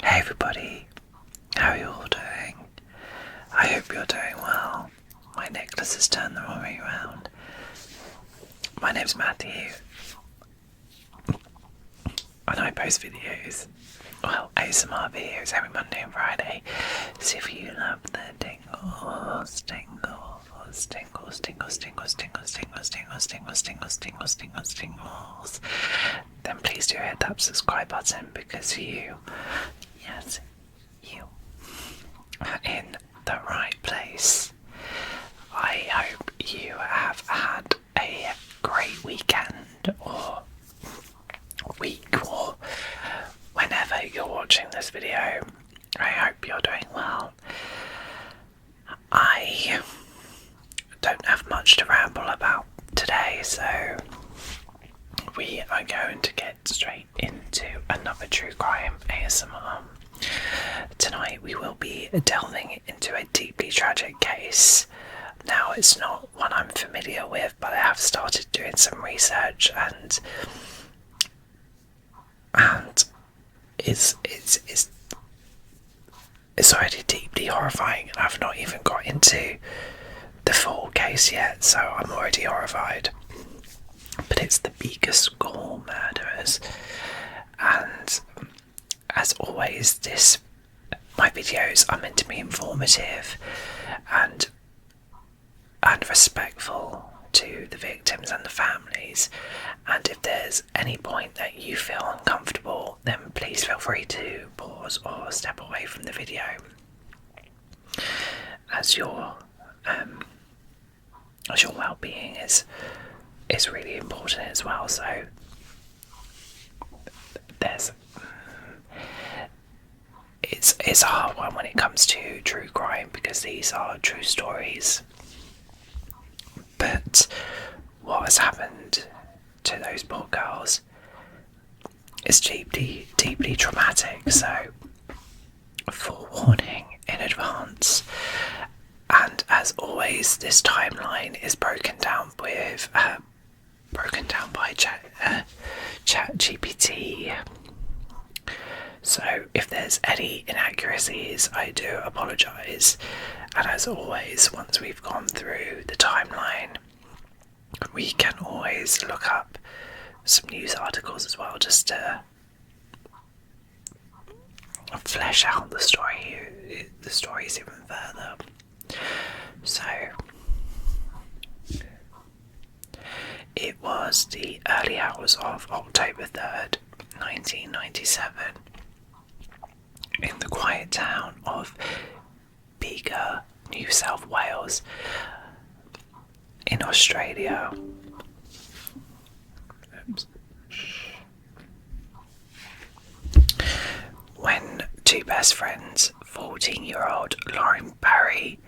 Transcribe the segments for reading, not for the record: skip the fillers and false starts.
Hey everybody, how are you all doing? I hope you're doing well. My necklace has turned the wrong way around. My name's Matthew, and I post videos, ASMR videos every Monday and Friday. So if you love the tingles, then please do hit that subscribe button because you are in the right place. I hope you have had a great weekend or week or whenever you're watching this video. I hope you're doing well. I don't have much to ramble about today, so we are going to get straight into another true crime ASMR. Tonight we will be delving into a deeply tragic case. Now, it's not one I'm familiar with, but I have started doing some research, and it's already deeply horrifying, and I've not even got into the full case yet, so I'm already horrified. But it's the Bega School murderers, and as always, my videos are meant to be informative and respectful to the victims and the families, and if there's any point that you feel uncomfortable, then please feel free to pause or step away from the video, as your well-being is really important as well. So it's a hard one when it comes to true crime because these are true stories. But what has happened to those poor girls is deeply, deeply traumatic. So, forewarning in advance. And as always, this timeline is broken down by ChatGPT. So if there's any inaccuracies, I do apologise. And as always, once we've gone through the timeline, we can always look up some news articles as well, just to flesh out the stories even further. So it was the early hours of October 3rd, 1997, in the quiet town of Bega, New South Wales, in Australia. When two best friends, 14-year-old Lauren Barry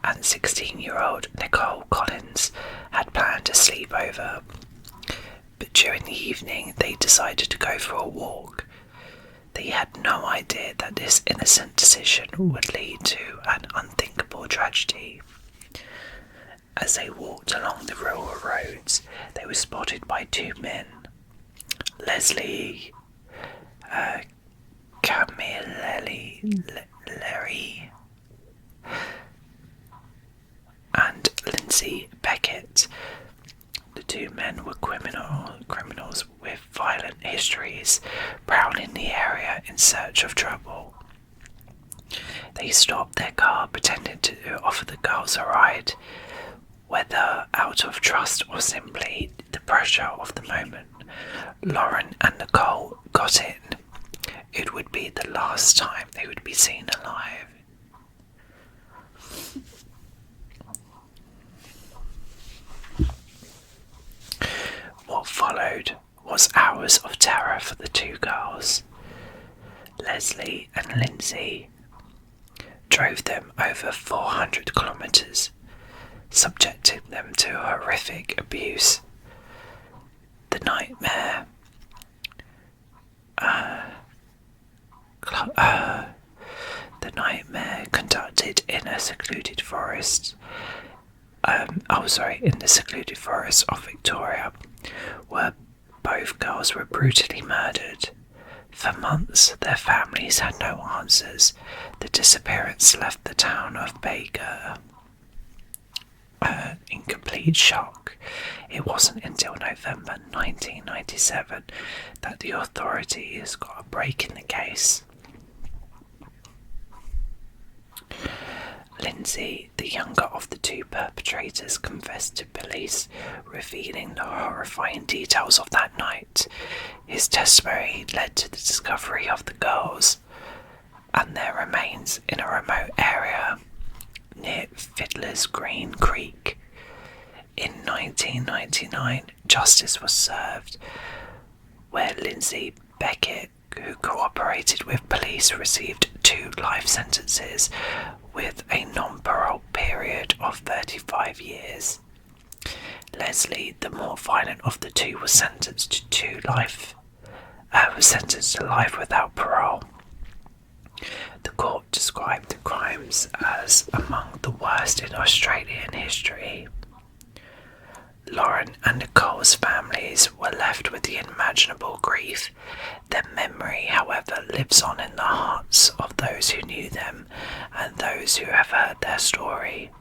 and 16-year-old Nichole Collins, had planned to sleep over, but during the evening they decided to go for a walk. They had no idea that this innocent decision would lead to an unthinkable tragedy. As they walked along the rural roads, they were spotted by two men, Leslie Camilleri and Lindsay Beckett. The two men were criminals with violent histories, prowling the area in search of trouble. They stopped their car, pretending to offer the girls a ride, whether out of trust or simply the pressure of the moment. Lauren and Nichole got in. It would be the last time they would be seen alive. What followed was hours of terror for the two girls. Leslie and Lindsay drove them over 400 kilometres, subjecting them to horrific abuse. The nightmare conducted in a secluded forest. In the secluded forest of Victoria, where both girls were brutally murdered. For months, their families had no answers. The disappearance left the town of Bega in complete shock. It wasn't until November 1997 that the authorities got a break in the case. Lindsay, the younger of the two perpetrators, confessed to police, revealing the horrifying details of that night. His testimony led to the discovery of the girls and their remains in a remote area near Fiddler's Green Creek. In 1999, justice was served, where Lindsay Beckett, who cooperated with police, received 2 life sentences with a non-parole period of 35 years. Leslie, the more violent of the two, was sentenced to life without parole. The court described the crimes as among the worst in Australian history. Lauren and Nichole's families were left with the unimaginable grief. Their memory, however, lives on in the hearts of those who knew them and those who have heard their story.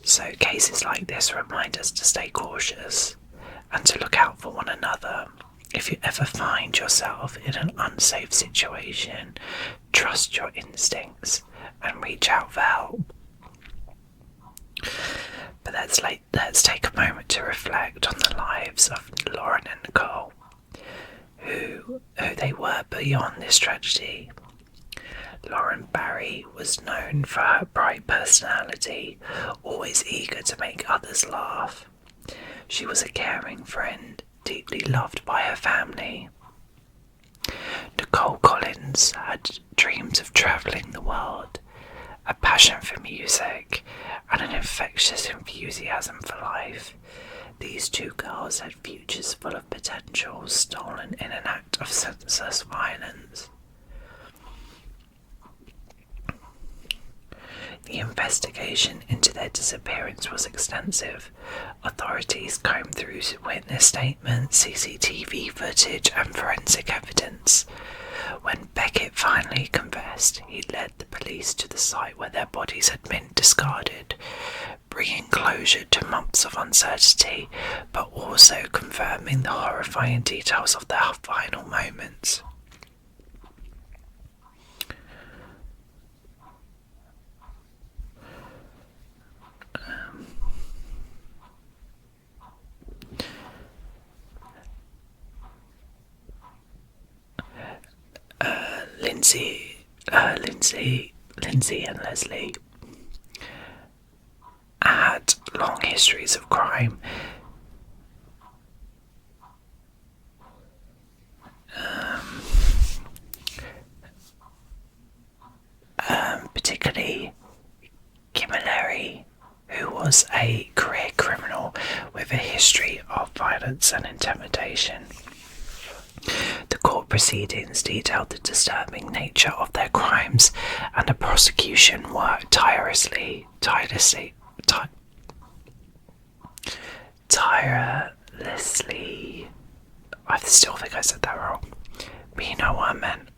So cases like this remind us to stay cautious and to look out for one another. If you ever find yourself in an unsafe situation, trust your instincts and reach out for help. But let's take a moment to reflect on the lives of Lauren and Nichole, who they were beyond this tragedy. Lauren Barry was known for her bright personality, always eager to make others laugh. She was a caring friend, deeply loved by her family. Nichole Collins had dreams of travelling the world, a passion for music, and an infectious enthusiasm for life. These two girls had futures full of potential, stolen in an act of senseless violence. The investigation into their disappearance was extensive. Authorities combed through witness statements, CCTV footage, and forensic evidence. When Beckett finally confessed, he led the police to the site where their bodies had been discarded, bringing closure to months of uncertainty, but also confirming the horrifying details of their final moments. Lindsay and Leslie had long histories of crime. Particularly Kimmeleri, who was a career criminal with a history of violence and intimidation. The court proceedings detailed the disturbing nature of their crimes, and the prosecution worked tirelessly. I still think I said that wrong, but you know what I meant.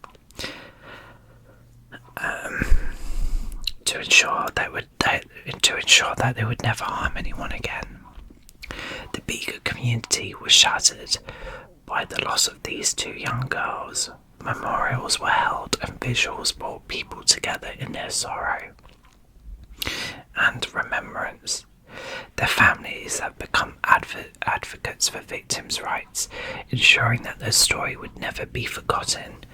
To ensure that they would never harm anyone again. The Bega community was shattered by the loss of these two young girls. Memorials were held and visuals brought people together in their sorrow and remembrance. Their families have become advocates for victims' rights, ensuring that their story would never be forgotten.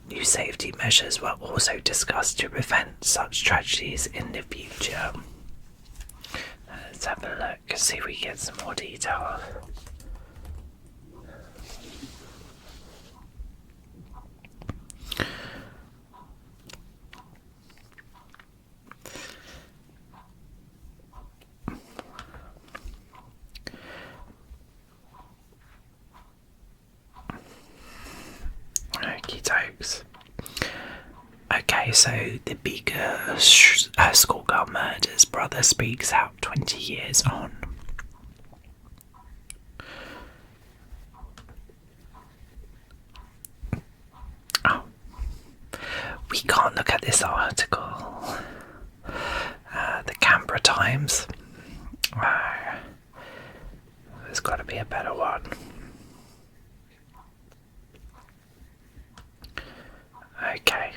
New safety measures were also discussed to prevent such tragedies in the future. Let's have a look and see if we get some more detail. Okie dokes. Okay, so the Bega Schoolgirl murders, brother speaks out 20 years on. Oh, we can't look at this article. The Canberra Times. There's got to be a better one. Okay.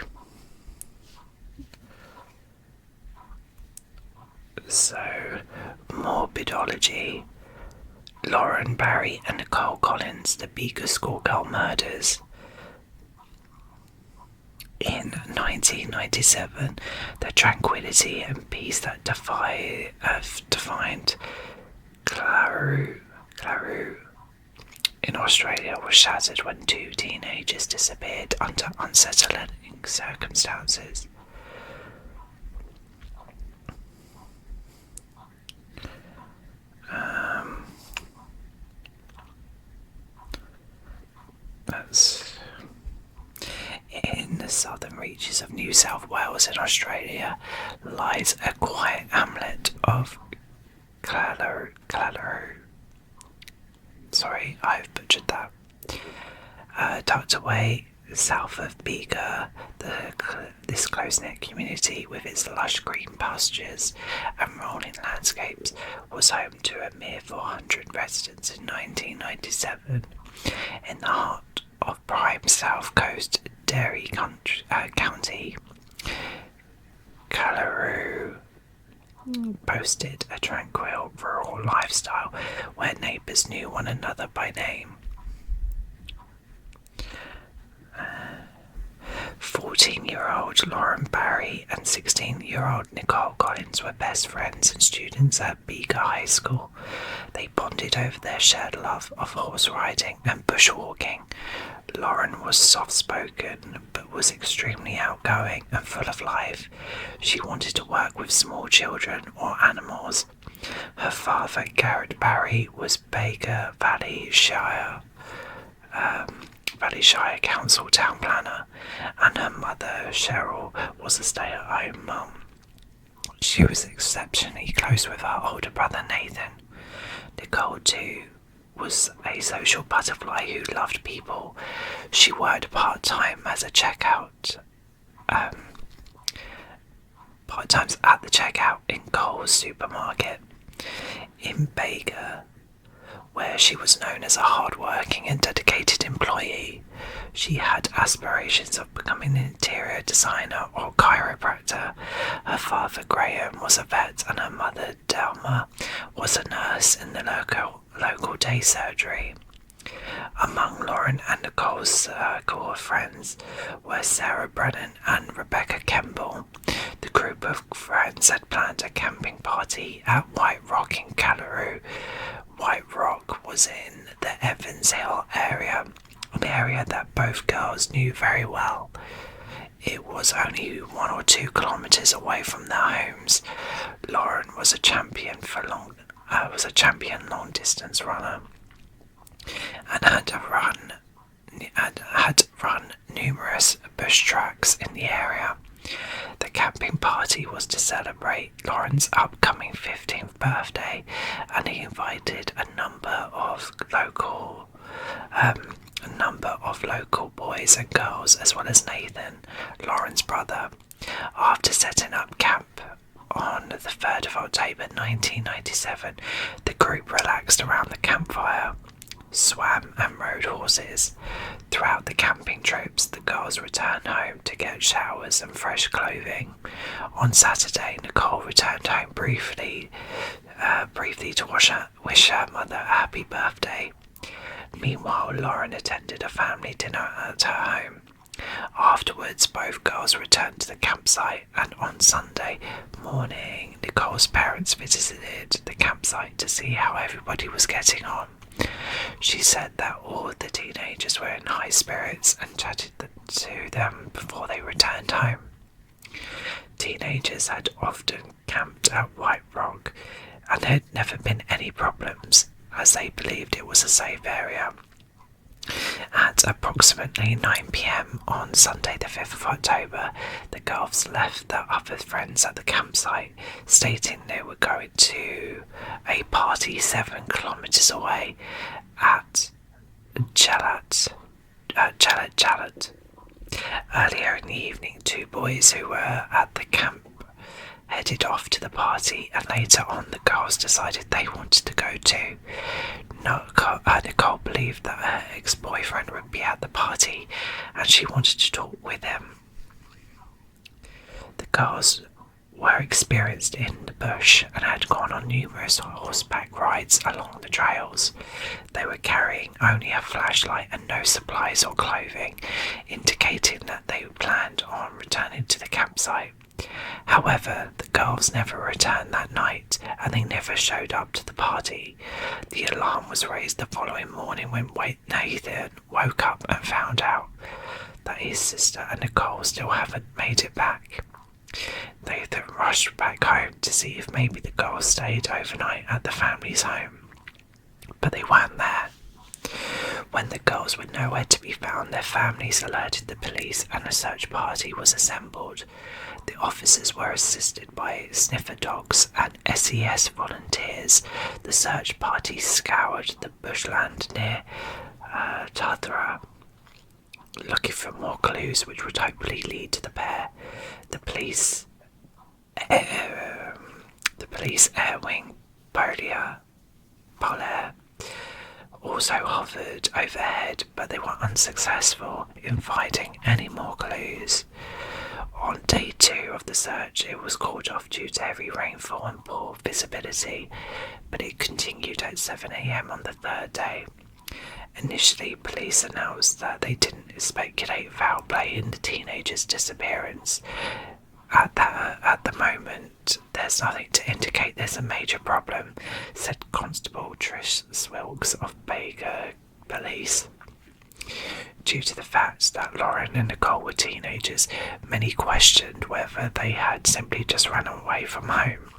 So, morbidology. Lauren Barry and Nichole Collins, the Bega Schoolgirl murders. In 1997, the tranquility and peace that defined Claru in Australia was shattered when two teenagers disappeared under unsettling circumstances. In the southern reaches of New South Wales in Australia lies a quiet hamlet of Claru. Sorry, I've butchered that. Tucked away south of Bega, this close-knit community with its lush green pastures and rolling landscapes was home to a mere 400 residents in 1997. In the heart of prime South Coast Dairy County, Claru boasted a tranquil rural lifestyle where neighbours knew one another by name. 14-year-old Lauren Barry and 16-year-old Nichole Collins were best friends and students at Bega High School. They bonded over their shared love of horse riding and bushwalking. Lauren was soft-spoken but was extremely outgoing and full of life. She wanted to work with small children or animals. Her father, Garrett Barry, was Bega Valley Shire Council town planner, and her mother, Cheryl, was a stay-at-home mum. She was exceptionally close with her older brother, Nathan. Nichole, too, was a social butterfly who loved people. She worked part-time as a part-times at the checkout in Coles supermarket. In Bega, where she was known as a hard-working and dedicated employee, she had aspirations of becoming an interior designer or chiropractor. Her father, Graham, was a vet, and her mother, Delma, was a nurse in the local day surgery. Among Lauren and Nicole's circle of friends were Sarah Brennan and Rebecca Kemble. The group of friends had planned a camping party at White Rock in Callaroo. White Rock was in the Evans Hill area, an area that both girls knew very well. It was only 1 or 2 kilometres away from their homes. Lauren was a champion long distance runner and had run numerous bush tracks in the area. The camping party was to celebrate Lauren's upcoming 15th birthday, and he invited a number of local boys and girls, as well as Nathan, Lauren's brother. After setting up camp on the 3rd of October 1997, the group relaxed around the campfire, swam and rode horses. Throughout the camping trips, the girls returned home to get showers and fresh clothing. On Saturday, Nichole returned home briefly to wish her mother a happy birthday. Meanwhile, Lauren attended a family dinner at her home. Afterwards, both girls returned to the campsite, and on Sunday morning, Nicole's parents visited the campsite to see how everybody was getting on. She said that all the teenagers were in high spirits and chatted to them before they returned home. Teenagers had often camped at White Rock, and there had never been any problems, as they believed it was a safe area. At approximately 9 p.m. on Sunday the 5th of October, the girls left their other friends at the campsite, stating they were going to a party 7 kilometres away at Chalat. Earlier in the evening, 2 boys who were at the camp headed off to the party, and later on the girls decided they wanted to go too. Nichole believed that her ex-boyfriend would be at the party and she wanted to talk with him. The girls were experienced in the bush and had gone on numerous horseback rides along the trails. They were carrying only a flashlight and no supplies or clothing, indicating that they planned on returning to the campsite. However, the girls never returned that night and they never showed up to the party. The alarm was raised the following morning when Nathan woke up and found out that his sister and Nichole still haven't made it back. Nathan rushed back home to see if maybe the girls stayed overnight at the family's home, but they weren't there. When the girls were nowhere to be found, their families alerted the police and a search party was assembled. The officers were assisted by sniffer dogs and SES volunteers. The search party scoured the bushland near Tadra, looking for more clues which would hopefully lead to the pair. The police air wing Polaire also hovered overhead, but they were unsuccessful in finding any more clues. On day 2 of the search, it was called off due to heavy rainfall and poor visibility, but it continued at 7 a.m. on the 3rd day. Initially, police announced that they didn't speculate foul play in the teenager's disappearance. At the moment, there's nothing to indicate there's a major problem, said Constable Trish Swilks of Bega Police. Due to the fact that Lauren and Nichole were teenagers, many questioned whether they had simply just run away from home.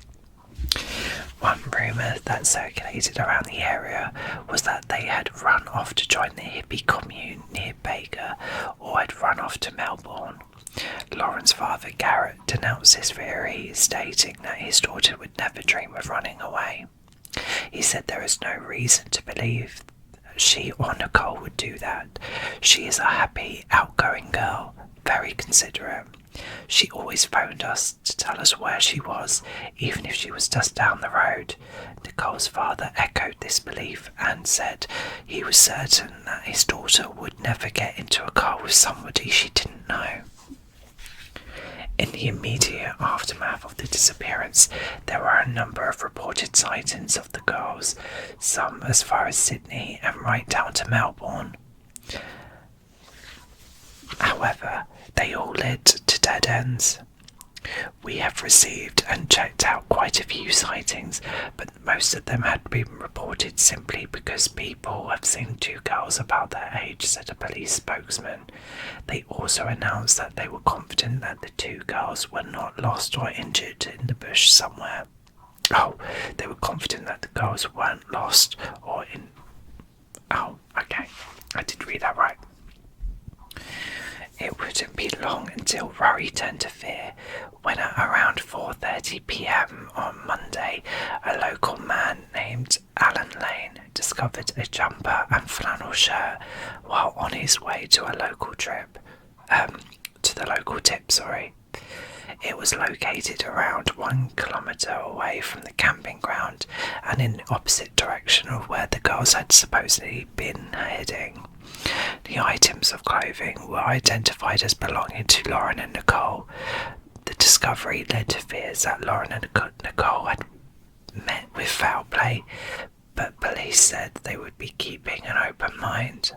One rumour that circulated around the area was that they had run off to join the hippie commune near Bega or had run off to Melbourne. Lauren's father, Garrett, denounced this theory, stating that his daughter would never dream of running away. He said there is no reason to believe she or Nichole would do that. She is a happy, outgoing girl, very considerate. She always phoned us to tell us where she was, even if she was just down the road. Nichole's father echoed this belief and said he was certain that his daughter would never get into a car with somebody she didn't know. In the immediate aftermath of the disappearance, there were a number of reported sightings of the girls, some as far as Sydney and right down to Melbourne. However, they all led to dead ends. We have received and checked out quite a few sightings, but most of them had been reported simply because people have seen 2 girls about their age, said a police spokesman. They also announced that they were confident that the 2 girls were not lost or injured in the bush somewhere. They were confident that the girls weren't lost or in... okay, I did read that right. It wouldn't be long until Rory turned to fear when at around 4:30 p.m. on Monday, a local man named Alan Lane discovered a jumper and flannel shirt while on his way to the local tip. It was located around 1 kilometre away from the camping ground and in the opposite direction of where the girls had supposedly been heading. The items of clothing were identified as belonging to Lauren and Nichole. The discovery led to fears that Lauren and Nichole had met with foul play, but police said they would be keeping an open mind.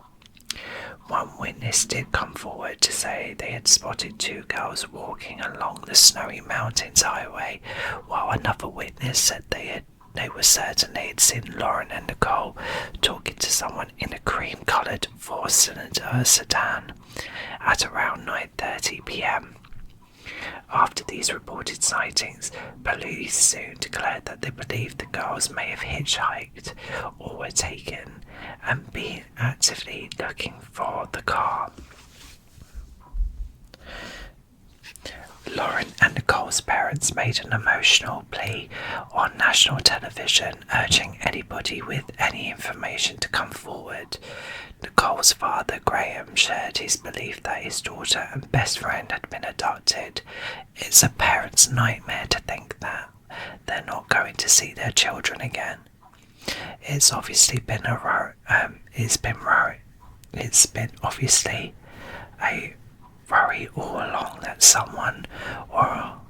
One witness did come forward to say they had spotted 2 girls walking along the Snowy Mountains highway, while another witness said they were certain they had seen Lauren and Nichole talking to someone in a cream-coloured 4-cylinder sedan at around 9:30 p.m. After these reported sightings, police soon declared that they believed the girls may have hitchhiked or were taken and been actively looking for the car. Lauren and Nichole's parents made an emotional plea on national television, urging anybody with any information to come forward. Nichole's father, Graham, shared his belief that his daughter and best friend had been abducted. It's a parent's nightmare to think that they're not going to see their children again. It's obviously been obviously a worry all along that someone or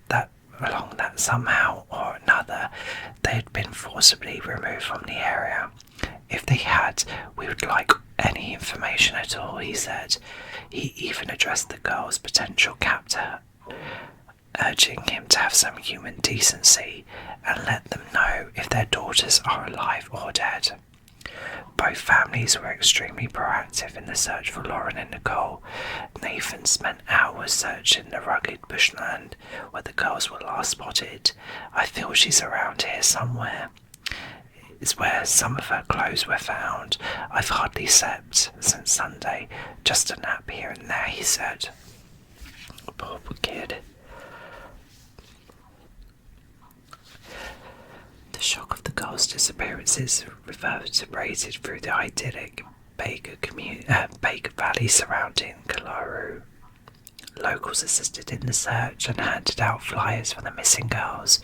that somehow or another they had been forcibly removed from the area. If they had, we would like any information at all, he said. He even addressed the girl's potential captor, urging him to have some human decency and let them know if their daughters are alive or dead. Both families were extremely proactive in the search for Lauren and Nichole. Nathan spent hours searching the rugged bushland where the girls were last spotted. I feel she's around here somewhere. It's where some of her clothes were found. I've hardly slept since Sunday. Just a nap here and there, he said. Poor kid. The shock of the girls' disappearances reverberated through the idyllic Bega Valley surrounding Kalaru. Locals assisted in the search and handed out flyers for the missing girls.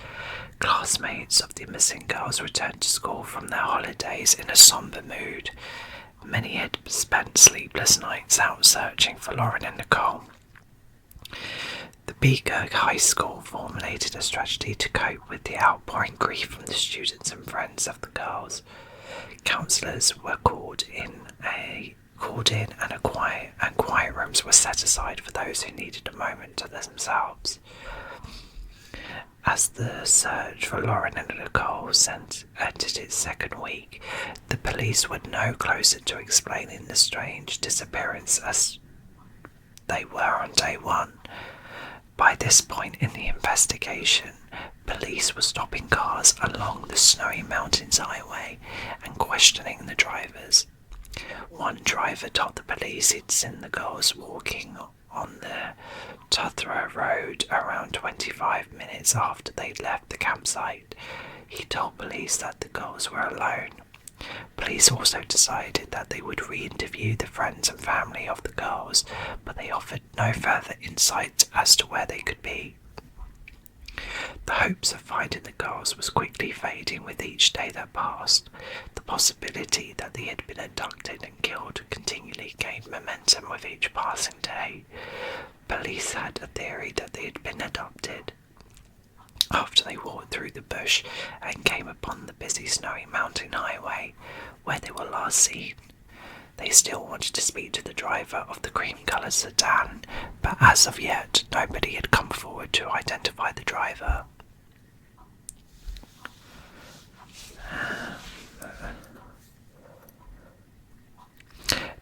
Classmates of the missing girls returned to school from their holidays in a somber mood. Many had spent sleepless nights out searching for Lauren and Nichole. The Bega High School formulated a strategy to cope with the outpouring grief from the students and friends of the girls. Counsellors were called in and quiet rooms were set aside for those who needed a moment to themselves. As the search for Lauren and Nichole entered its second week, the police were no closer to explaining the strange disappearance as they were on day one. By this point in the investigation, police were stopping cars along the Snowy Mountains highway and questioning the drivers. One driver told the police he'd seen the girls walking on the Tuthra Road around 25 minutes after they'd left the campsite. He told police that the girls were alone. Police also decided that they would re-interview the friends and family of the girls, but they offered no further insight as to where they could be. The hopes of finding the girls was quickly fading with each day that passed. The possibility that they had been abducted and killed continually gained momentum with each passing day. Police had a theory that they had been adopted. After they walked through the bush and came upon the busy Snowy Mountain highway where they were last seen, they still wanted to speak to the driver of the cream-coloured sedan, but as of yet nobody had come forward to identify the driver.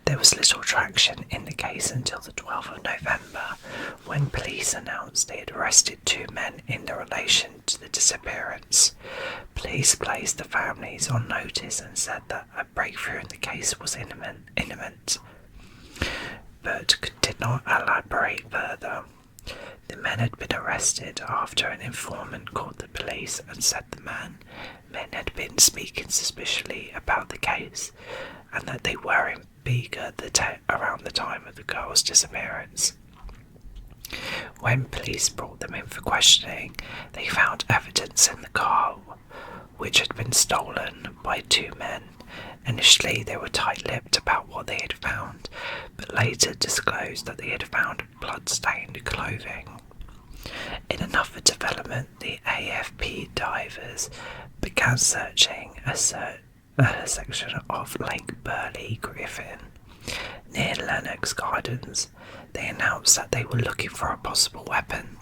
There was little traction in the case until the 12th of November, when police announced they had arrested two men in relation to the disappearance. Police placed the families on notice and said that a breakthrough in the case was imminent, but did not elaborate further. The men had been arrested after an informant called the police and said the men had been speaking suspiciously about the case and that they were in Bega around the time of the girl's disappearance. When police brought them in for questioning, they found evidence in the car which had been stolen by two men. Initially, they were tight-lipped about what they had found, but later disclosed that they had found blood-stained clothing. In another development, the AFP divers began searching a section of Lake Burley Griffin near Lennox Gardens. They announced that they were looking for a possible weapon.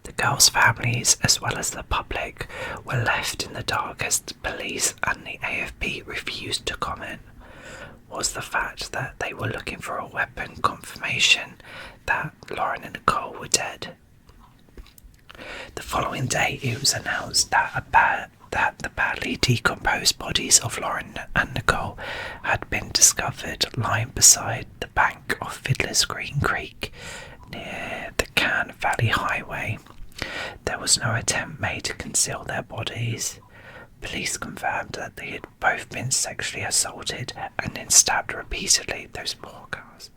The girls' families, as well as the public, were left in the dark as the police and the AFP refused to comment. was the fact that they were looking for a weapon confirmation that Lauren and Nichole were dead. The following day, it was announced that the badly decomposed bodies of Lauren and Nichole had been discovered lying beside the bank of Fiddler's Green Creek near the Cann Valley Highway. There was no attempt made to conceal their bodies. Police confirmed that they had both been sexually assaulted and then stabbed repeatedly. Those poor girls.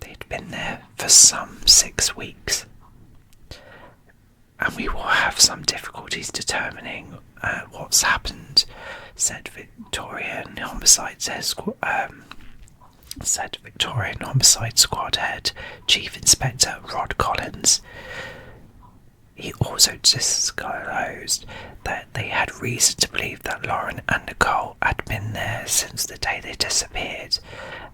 They'd been there for some 6 weeks. And we will have some difficulties determining what's happened, said Victorian Homicide Squad Head Chief Inspector Rod Collins. He also disclosed that they had reason to believe that Lauren and Nichole had been there since the day they disappeared,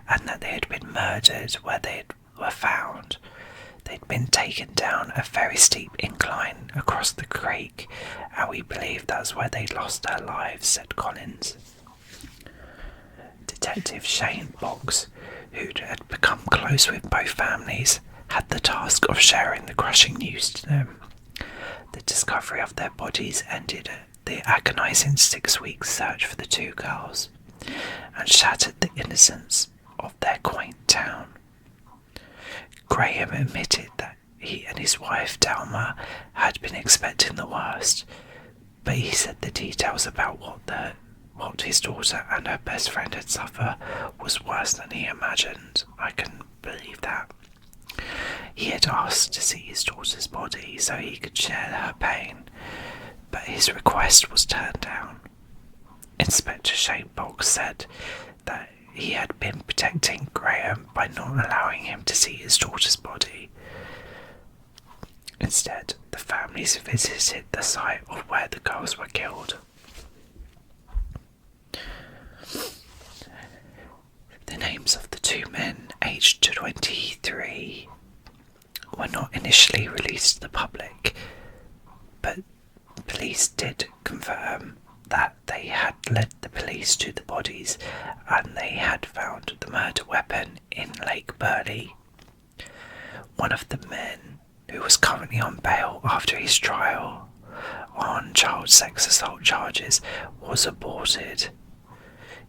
and that they had been murdered where they were found. They'd been taken down a very steep incline across the creek, and we believe that's where they lost their lives, said Collins. Detective Shane Boggs, who had become close with both families, had the task of sharing the crushing news to them. The discovery of their bodies ended the agonising 6-week search for the two girls, and shattered the innocence of their quaint town. Graham admitted that he and his wife Delma had been expecting the worst, but he said the details about what his daughter and her best friend had suffered was worse than he imagined. I can believe that. He had asked to see his daughter's body so he could share her pain, but his request was turned down. Inspector Shane Boggs said that he had been protecting Graham by not allowing him to see his daughter's body. Instead, the families visited the site of where the girls were killed. The names of the two men, aged 23, were not initially released to the public, but police did confirm that they had led the police to the bodies and they had found the murder weapon in Lake Burley. One of the men, who was currently on bail after his trial on child sex assault charges, was aborted.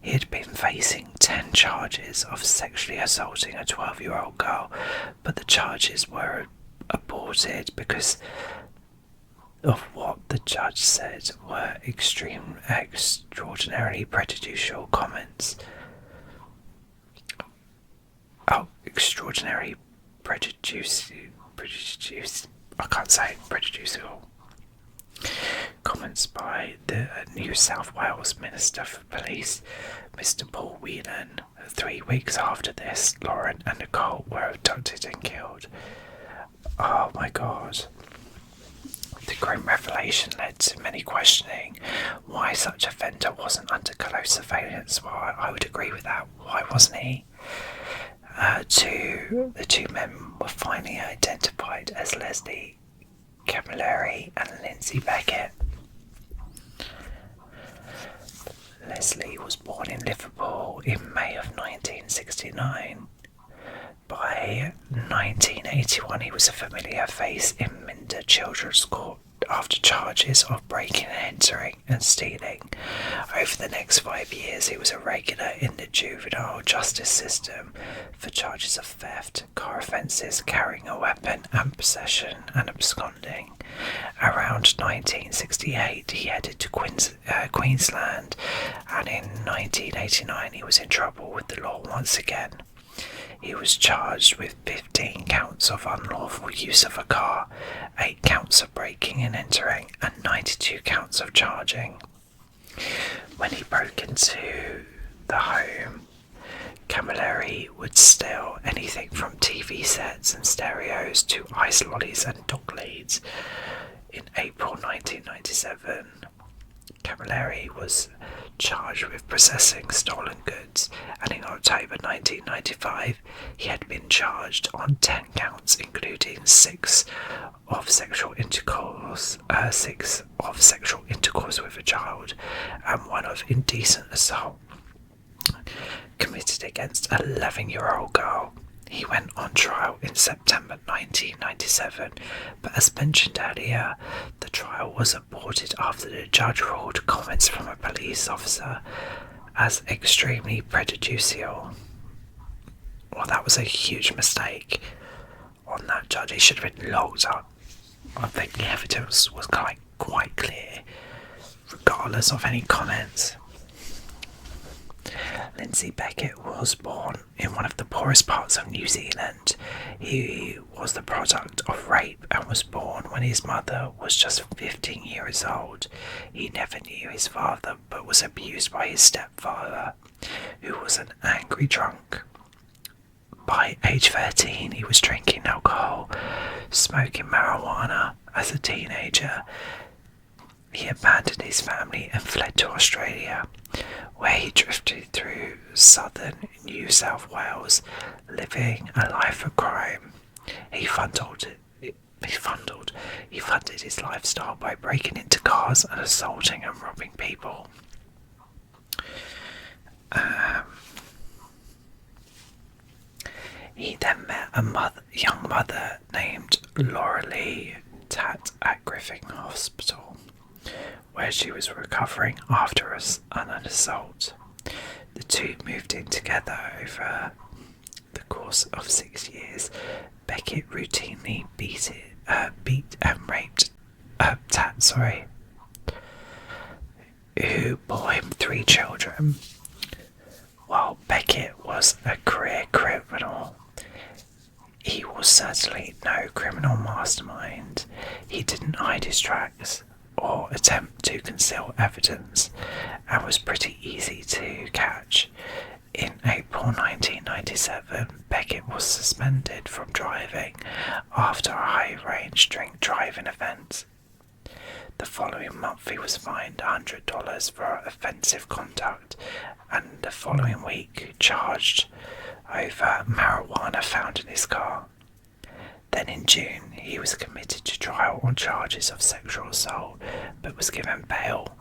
He had been facing 10 charges of sexually assaulting a 12-year-old girl, but the charges were aborted because of what the judge said were extraordinarily prejudicial comments. Extraordinary prejudicial comments by the New South Wales Minister for Police, Mr. Paul Whelan. 3 weeks after this, Lauren and Nichole were abducted and killed. Oh my god. The grim revelation led to many questioning why such offender wasn't under close surveillance. Well, I would agree with that. Why wasn't he? The two men were finally identified as Leslie Camilleri and Lindsay Beckett. Leslie was born in Liverpool in May of 1969. By 1981, he was a familiar face in Minder Children's Court after charges of breaking and entering and stealing. Over the next 5 years, he was a regular in the juvenile justice system for charges of theft, car offences, carrying a weapon, and possession and absconding. Around 1968, he headed to Queensland, and in 1989, he was in trouble with the law once again. He was charged with 15 counts of unlawful use of a car, 8 counts of breaking and entering, and 92 counts of charging. When he broke into the home, Camilleri would steal anything from TV sets and stereos to ice lollies and dog leads. In April 1997, Camilleri was charged with possessing stolen goods, and in October 1995 he had been charged on 10 counts, including 6 of sexual intercourse with a child and 1 of indecent assault. committed against an 11-year-old girl. He went on trial in September 1997, but as mentioned earlier, the trial was aborted after the judge ruled comments from a police officer as extremely prejudicial. Well, that was a huge mistake on that judge. He should have been locked up. I think the evidence was quite clear, regardless of any comments. Lindsay Beckett was born in one of the poorest parts of New Zealand. He was the product of rape and was born when his mother was just 15 years old. He never knew his father but was abused by his stepfather, who was an angry drunk. By age 13, he was drinking alcohol, smoking marijuana. As a teenager, he abandoned his family and fled to Australia, where he drifted through southern New South Wales, living a life of crime. He funded his lifestyle by breaking into cars and assaulting and robbing people. He then met a young mother named Laura Lee Tat at Griffin Hospital, where she was recovering after an assault. The two moved in together over the course of 6 years. Beckett routinely beat and raped Tat, who bore him 3 children. While Beckett was a career criminal, he was certainly no criminal mastermind. He didn't hide his tracks or attempt to conceal evidence, and was pretty easy to catch. In April 1997, Beckett was suspended from driving after a high-range drink driving event. The following month he was fined $100 for offensive conduct, and the following week charged over marijuana found in his car. Then in June, he was committed to trial on charges of sexual assault, but was given bail.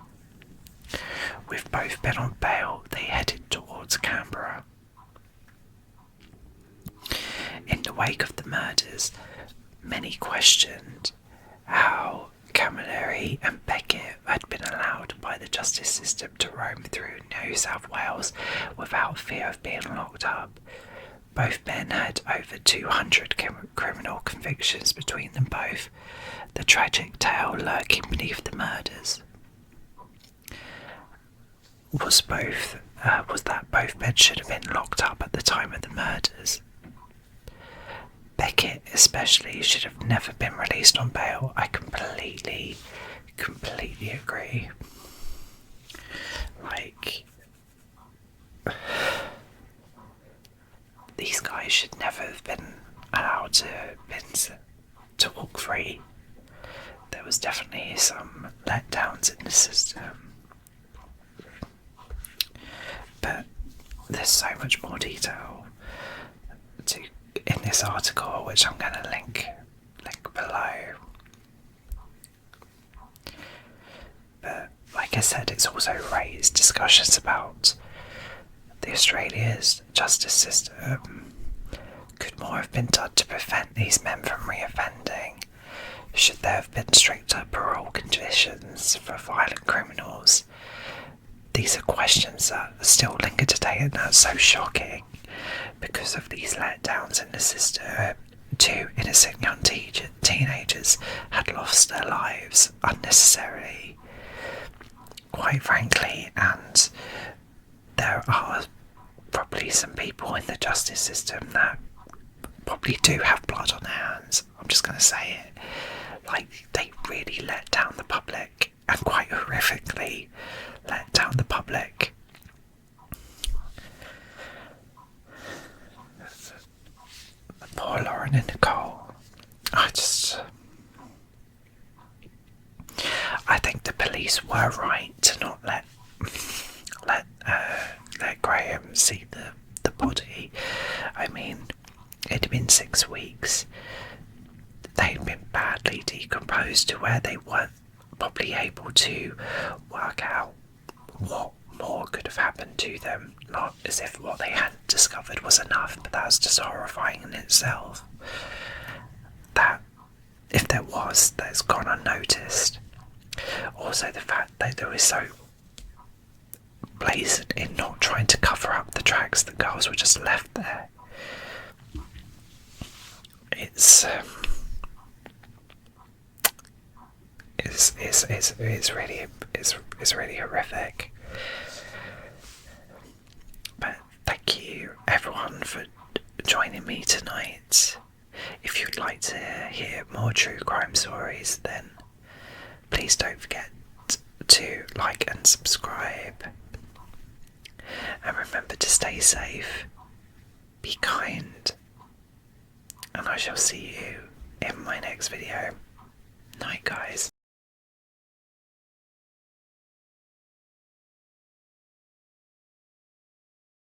With both men on bail, they headed towards Canberra. In the wake of the murders, many questioned how Camilleri and Beckett had been allowed by the justice system to roam through New South Wales without fear of being locked up. Both men had over 200 criminal convictions between them both, the tragic tale lurking beneath the murders was that both men should have been locked up at the time of the murders. Beckett especially should have never been released on bail. I completely agree. These guys should never have been allowed to walk free. There was definitely some letdowns in the system. But there's so much more detail in this article, which I'm going to link below. But like I said, it's also raised discussions about the Australia's justice system. Could more have been done to prevent these men from reoffending? Should there have been stricter parole conditions for violent criminals? These are questions that still linger today, and that's so shocking. Because of these letdowns in the system, 2 innocent young teenagers had lost their lives unnecessarily, quite frankly, and there are probably some people in the justice system that probably do have blood on their hands. I'm just going to say it. They really let down the public, and quite horrifically let down the public. Poor Lauren and Nichole. I think the police were right to not let Graham see the body. I mean, it had been 6 weeks. They'd been badly decomposed to where they weren't probably able to work out what more could have happened to them, not as if what they had discovered was enough, but that's just horrifying in itself. That, if there was, that's gone unnoticed. Also, the fact that they were so blatant in not trying to cover up the tracks that girls were just left there. It's really horrific. But thank you everyone for joining me tonight. If you'd like to hear more true crime stories, then please don't forget to like and subscribe. And remember to stay safe, be kind, and I shall see you in my next video. Night, guys.